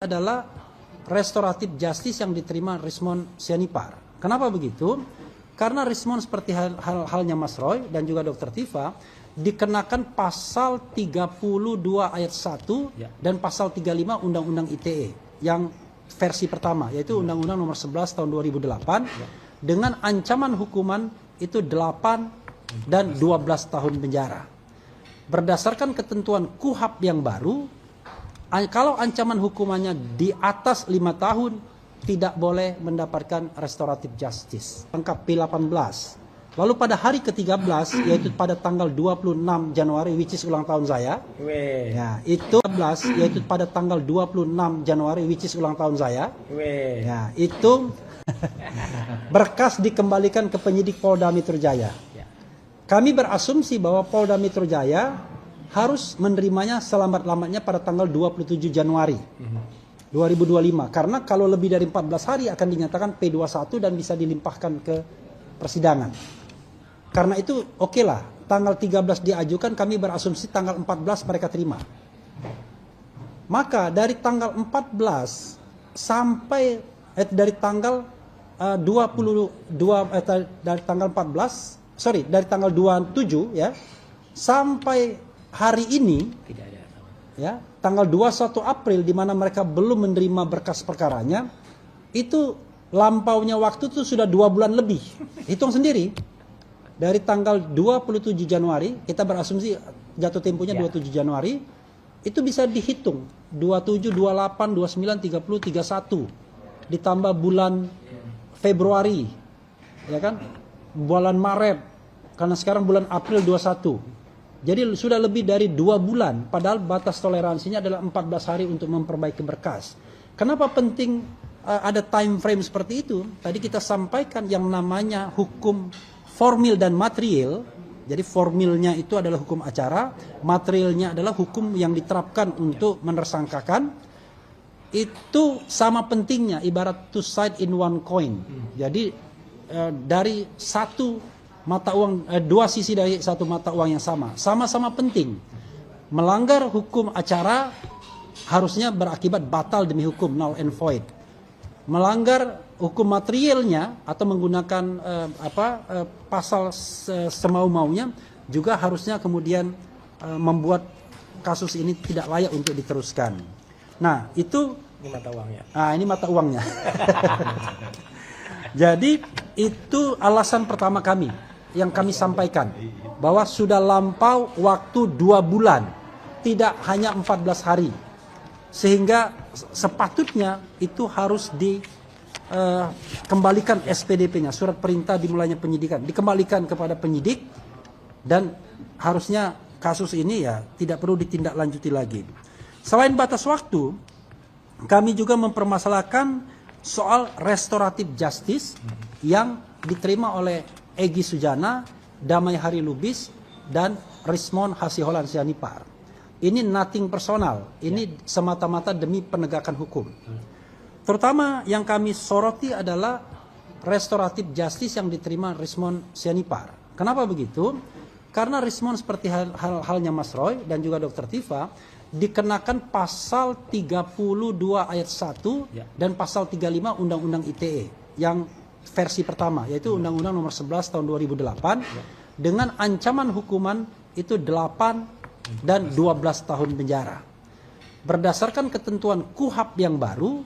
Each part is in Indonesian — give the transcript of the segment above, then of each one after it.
adalah restoratif justice yang diterima Rismond Sianipar. Kenapa begitu? Karena Rismond seperti halnya Mas Roy dan juga Dr. Tifa dikenakan pasal 32 ayat 1 dan pasal 35 Undang-Undang ITE yang versi pertama, yaitu Undang-Undang nomor 11 tahun 2008 dengan ancaman hukuman itu 8 dan 12 tahun penjara. Berdasarkan ketentuan KUHP yang baru, kalau ancaman hukumannya di atas 5 tahun, tidak boleh mendapatkan restoratif justice. Lengkap P18. Lalu pada hari ke-13, yaitu pada tanggal 26 Januari, which is ulang tahun saya. Ya, itu 13, yaitu pada tanggal 26 Januari, which is ulang tahun saya. Ya, itu berkas dikembalikan ke penyidik Polda Metro Jaya. Kami berasumsi bahwa Polda Metro Jaya harus menerimanya selambat-lambatnya pada tanggal 27 Januari 2025. Karena kalau lebih dari 14 hari akan dinyatakan P21 dan bisa dilimpahkan ke persidangan. Karena itu oke lah, tanggal 13 diajukan, kami berasumsi tanggal 14 mereka terima. Maka dari tanggal 14 sampai dari tanggal dari tanggal 14, dari tanggal 27 ya, sampai hari ini, ya, tanggal 21 April, di mana mereka belum menerima berkas perkaranya, itu lampaunya waktu itu sudah 2 bulan lebih. Hitung sendiri. Dari tanggal 27 Januari, kita berasumsi jatuh temponya 27 Januari, itu bisa dihitung 27, 28, 29, 30, 31. Ditambah bulan Februari, ya kan? Bulan Maret, karena sekarang bulan April 21. Jadi sudah lebih dari 2 bulan, padahal batas toleransinya adalah 14 hari untuk memperbaiki berkas. Kenapa penting ada time frame seperti itu? Tadi kita sampaikan yang namanya hukum formil dan material. Jadi formilnya itu adalah hukum acara, materialnya adalah hukum yang diterapkan untuk menersangkakan. Itu sama pentingnya, ibarat two side in one coin. Jadi dari satu mata uang, dua sisi dari satu mata uang yang sama-sama penting. Melanggar hukum acara harusnya berakibat batal demi hukum, null and void. Melanggar hukum materialnya atau menggunakan pasal semau-maunya juga harusnya kemudian membuat kasus ini tidak layak untuk diteruskan. Nah, itu ini mata uangnya. Ini mata uangnya. Jadi itu alasan pertama kami yang kami sampaikan, bahwa sudah lampau waktu 2 bulan, tidak hanya 14 hari, sehingga sepatutnya itu harus dikembalikan SPDP-nya, surat perintah dimulainya penyidikan, dikembalikan kepada penyidik, dan harusnya kasus ini ya tidak perlu ditindaklanjuti lagi. Selain batas waktu, kami juga mempermasalahkan soal restoratif justice yang diterima oleh Egy Sujana, Damai Hari Lubis, dan Rismond Hasiholan Sianipar. Ini nothing personal, ini semata-mata demi penegakan hukum. Terutama yang kami soroti adalah restoratif justice yang diterima Rismond Sianipar. Kenapa begitu? Karena Rismond seperti halnya Mas Roy dan juga Dr. Tifa dikenakan pasal 32 ayat 1 dan pasal 35 Undang-Undang ITE yang versi pertama, yaitu Undang-Undang nomor 11 tahun 2008 dengan ancaman hukuman itu 8 dan 12 tahun penjara. Berdasarkan ketentuan KUHP yang baru,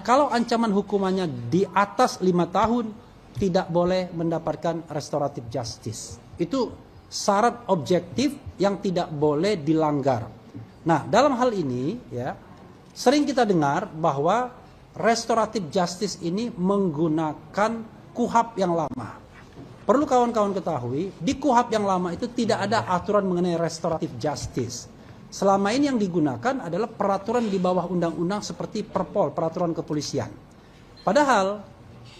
kalau ancaman hukumannya di atas 5 tahun, tidak boleh mendapatkan restoratif justice. Itu syarat objektif yang tidak boleh dilanggar. Nah, dalam hal ini ya, sering kita dengar bahwa restoratif justice ini menggunakan KUHP yang lama. Perlu kawan-kawan ketahui, di KUHP yang lama itu tidak ada aturan mengenai restoratif justice. Selama ini yang digunakan adalah peraturan di bawah undang-undang seperti Perpol, peraturan kepolisian. Padahal,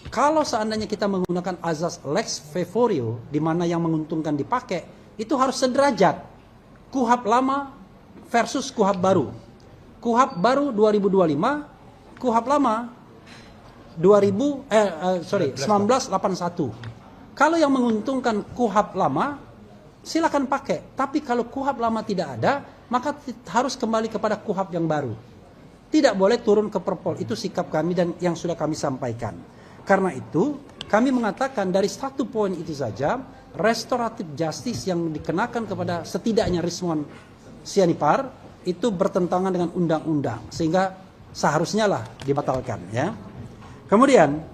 kalau seandainya kita menggunakan azas lex favorio, di mana yang menguntungkan dipakai, itu harus sederajat. KUHP lama versus KUHP baru. KUHP baru 2025, KUHP lama 1981. Kalau yang menguntungkan KUHP lama, silakan pakai. Tapi kalau KUHP lama tidak ada, maka harus kembali kepada KUHP yang baru. Tidak boleh turun ke perpol. Itu sikap kami dan yang sudah kami sampaikan. Karena itu, kami mengatakan dari satu poin itu saja, restoratif justice yang dikenakan kepada setidaknya Rizwan Sianipar itu bertentangan dengan undang-undang. Sehingga seharusnya lah dibatalkan. Ya. Kemudian,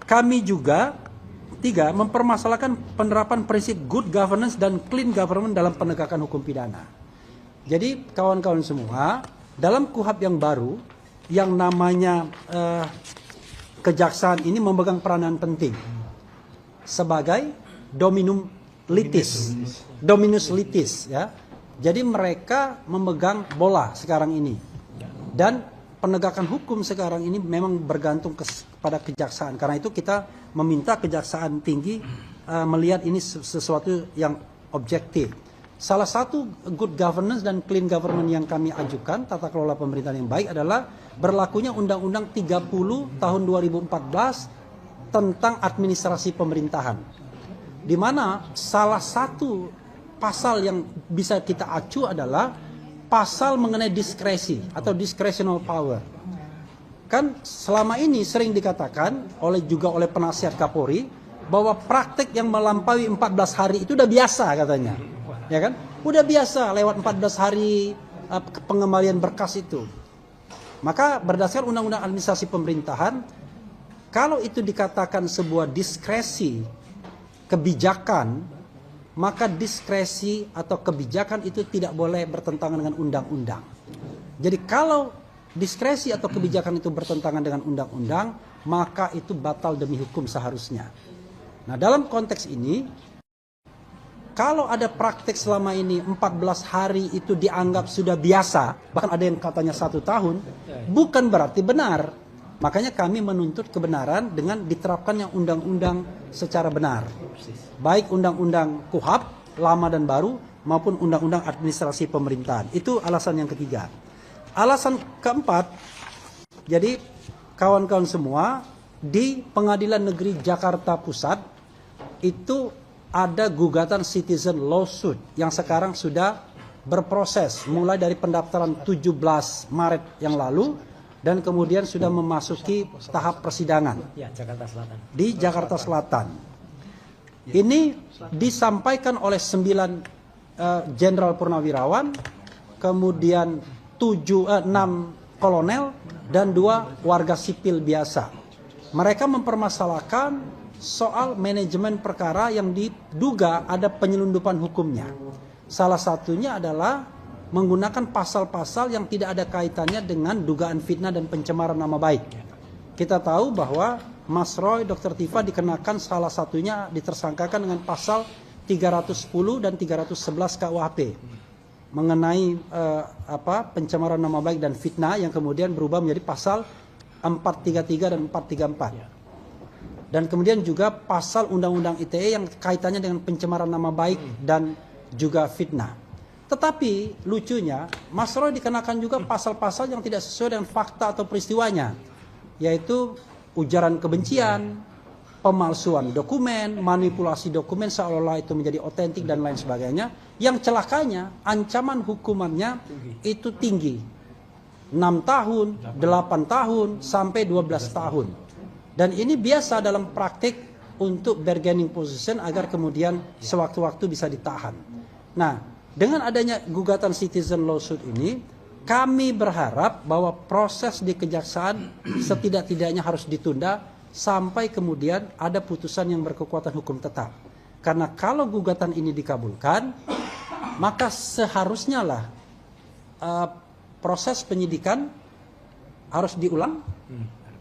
kami juga tiga, mempermasalahkan penerapan prinsip good governance dan clean government dalam penegakan hukum pidana. Jadi kawan-kawan semua, dalam KUHP yang baru, yang namanya kejaksaan ini memegang peranan penting sebagai dominus litis, ya. Jadi mereka memegang bola sekarang ini, dan penegakan hukum sekarang ini memang bergantung pada kejaksaan. Karena itu kita meminta kejaksaan tinggi melihat ini sesuatu yang objektif. Salah satu good governance dan clean government yang kami ajukan, tata kelola pemerintahan yang baik, adalah berlakunya Undang-Undang 30 tahun 2014 tentang administrasi pemerintahan. Di mana salah satu pasal yang bisa kita acu adalah pasal mengenai diskresi atau discretional power. Kan selama ini sering dikatakan juga oleh penasihat Kapolri bahwa praktek yang melampaui 14 hari itu udah biasa katanya. Ya kan? Udah biasa lewat 14 hari pengembalian berkas itu. Maka berdasarkan Undang-Undang Administrasi Pemerintahan, kalau itu dikatakan sebuah diskresi kebijakan, maka diskresi atau kebijakan itu tidak boleh bertentangan dengan undang-undang. Jadi kalau diskresi atau kebijakan itu bertentangan dengan undang-undang, maka itu batal demi hukum seharusnya. Nah, dalam konteks ini, kalau ada praktek selama ini 14 hari itu dianggap sudah biasa, bahkan ada yang katanya 1 tahun, bukan berarti benar. Makanya kami menuntut kebenaran dengan diterapkannya undang-undang secara benar. Baik undang-undang KUHP, lama dan baru, maupun undang-undang administrasi pemerintahan. Itu alasan yang ketiga. Alasan keempat, jadi kawan-kawan semua, di Pengadilan Negeri Jakarta Pusat, itu ada gugatan citizen lawsuit yang sekarang sudah berproses, mulai dari pendaftaran 17 Maret yang lalu, dan kemudian sudah memasuki tahap persidangan di Jakarta Selatan. Ini disampaikan oleh 9 jenderal purnawirawan, kemudian 6 kolonel, dan 2 warga sipil biasa. Mereka mempermasalahkan soal manajemen perkara yang diduga ada penyelundupan hukumnya. Salah satunya adalah menggunakan pasal-pasal yang tidak ada kaitannya dengan dugaan fitnah dan pencemaran nama baik. Kita tahu bahwa Mas Roy, Dr. Tifa dikenakan salah satunya ditersangkakan dengan pasal 310 dan 311 KUHP mengenai pencemaran nama baik dan fitnah, yang kemudian berubah menjadi pasal 433 dan 434. Dan kemudian juga pasal Undang-Undang ITE yang kaitannya dengan pencemaran nama baik dan juga fitnah. Tetapi lucunya, Mas Roy dikenakan juga pasal-pasal yang tidak sesuai dengan fakta atau peristiwanya, yaitu ujaran kebencian, pemalsuan dokumen, manipulasi dokumen seolah-olah itu menjadi otentik dan lain sebagainya. Yang celakanya, ancaman hukumannya itu tinggi. 6 tahun, 8 tahun, sampai 12 tahun. Dan ini biasa dalam praktik untuk bargaining position agar kemudian sewaktu-waktu bisa ditahan. Nah, dengan adanya gugatan citizen lawsuit ini, kami berharap bahwa proses di kejaksaan setidak-tidaknya harus ditunda sampai kemudian ada putusan yang berkekuatan hukum tetap. Karena kalau gugatan ini dikabulkan, maka seharusnya lah proses penyidikan harus diulang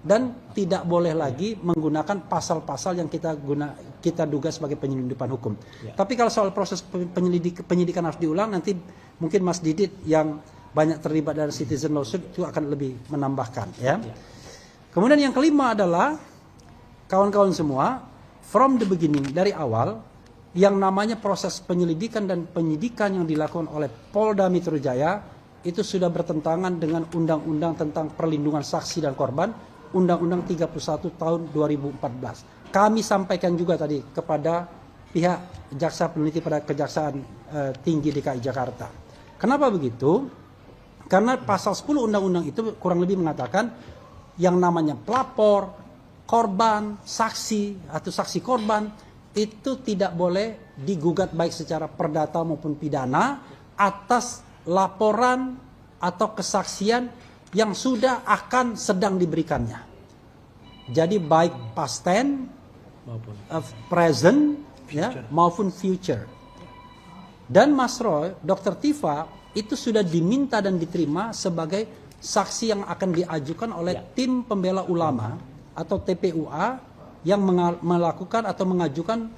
dan tidak boleh lagi menggunakan pasal-pasal yang kita duga sebagai penyelundupan hukum. Ya. Tapi kalau soal proses penyidikan harus diulang, nanti mungkin Mas Didit yang banyak terlibat dari citizen lawsuit itu akan lebih menambahkan. Ya. Kemudian yang kelima adalah, kawan-kawan semua, from the beginning, dari awal, yang namanya proses penyelidikan dan penyidikan yang dilakukan oleh Polda Metro Jaya itu sudah bertentangan dengan Undang-Undang tentang Perlindungan Saksi dan Korban, Undang-Undang 31 tahun 2014. Kami sampaikan juga tadi kepada pihak jaksa peneliti pada Kejaksaan Tinggi DKI Jakarta. Kenapa begitu? Karena pasal 10 undang-undang itu kurang lebih mengatakan yang namanya pelapor, korban, saksi atau saksi korban itu tidak boleh digugat baik secara perdata maupun pidana atas laporan atau kesaksian yang sudah akan sedang diberikannya. Jadi baik past tense, present, ya, maupun future. Dan Mas Roy, Dr. Tifa itu sudah diminta dan diterima sebagai saksi yang akan diajukan oleh tim pembela ulama atau TPUA yang melakukan atau mengajukan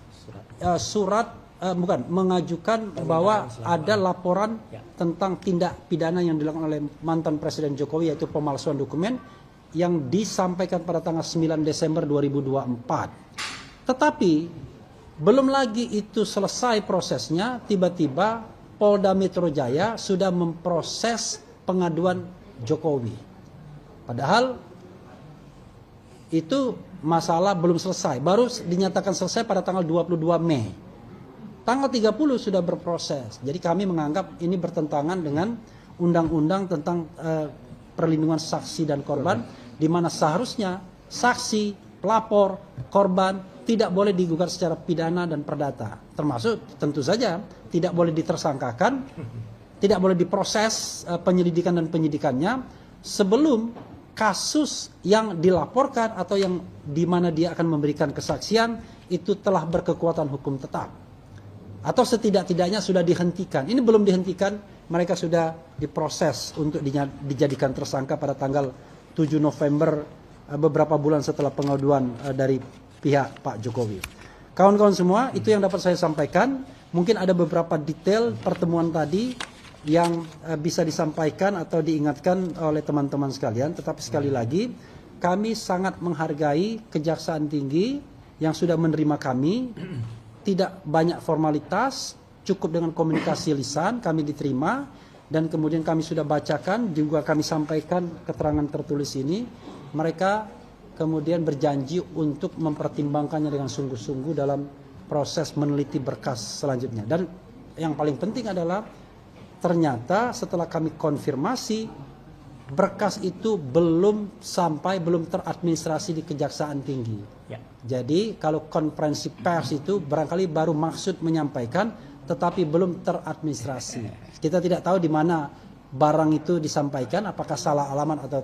mengajukan bahwa ada laporan tentang tindak pidana yang dilakukan oleh mantan Presiden Jokowi, yaitu pemalsuan dokumen yang disampaikan pada tanggal 9 Desember 2024. Tetapi belum lagi itu selesai prosesnya, tiba-tiba Polda Metro Jaya sudah memproses pengaduan Jokowi. Padahal itu masalah belum selesai, baru dinyatakan selesai pada tanggal 22 Mei. Tanggal 30 sudah berproses. Jadi kami menganggap ini bertentangan dengan undang-undang tentang perlindungan saksi dan korban, di mana seharusnya saksi, pelapor, korban tidak boleh digugat secara pidana dan perdata. Termasuk tentu saja tidak boleh ditersangkakan, tidak boleh diproses penyelidikan dan penyidikannya sebelum kasus yang dilaporkan atau yang di mana dia akan memberikan kesaksian itu telah berkekuatan hukum tetap. Atau setidak-tidaknya sudah dihentikan. Ini belum dihentikan, mereka sudah diproses untuk dijadikan tersangka pada tanggal 7 November, beberapa bulan setelah pengaduan dari pihak Pak Jokowi. Kawan-kawan semua, itu yang dapat saya sampaikan. Mungkin ada beberapa detail pertemuan tadi yang bisa disampaikan atau diingatkan oleh teman-teman sekalian. Tetapi sekali lagi, kami sangat menghargai Kejaksaan Tinggi yang sudah menerima kami. Tidak banyak formalitas, cukup dengan komunikasi lisan kami diterima, dan kemudian kami sudah bacakan, juga kami sampaikan keterangan tertulis ini. Mereka kemudian berjanji untuk mempertimbangkannya dengan sungguh-sungguh dalam proses meneliti berkas selanjutnya. Dan yang paling penting adalah ternyata setelah kami konfirmasi, berkas itu belum teradministrasi di Kejaksaan Tinggi. Ya. Jadi kalau konferensi pers itu barangkali baru maksud menyampaikan, tetapi belum teradministrasi. Kita tidak tahu di mana barang itu disampaikan, apakah salah alamat atau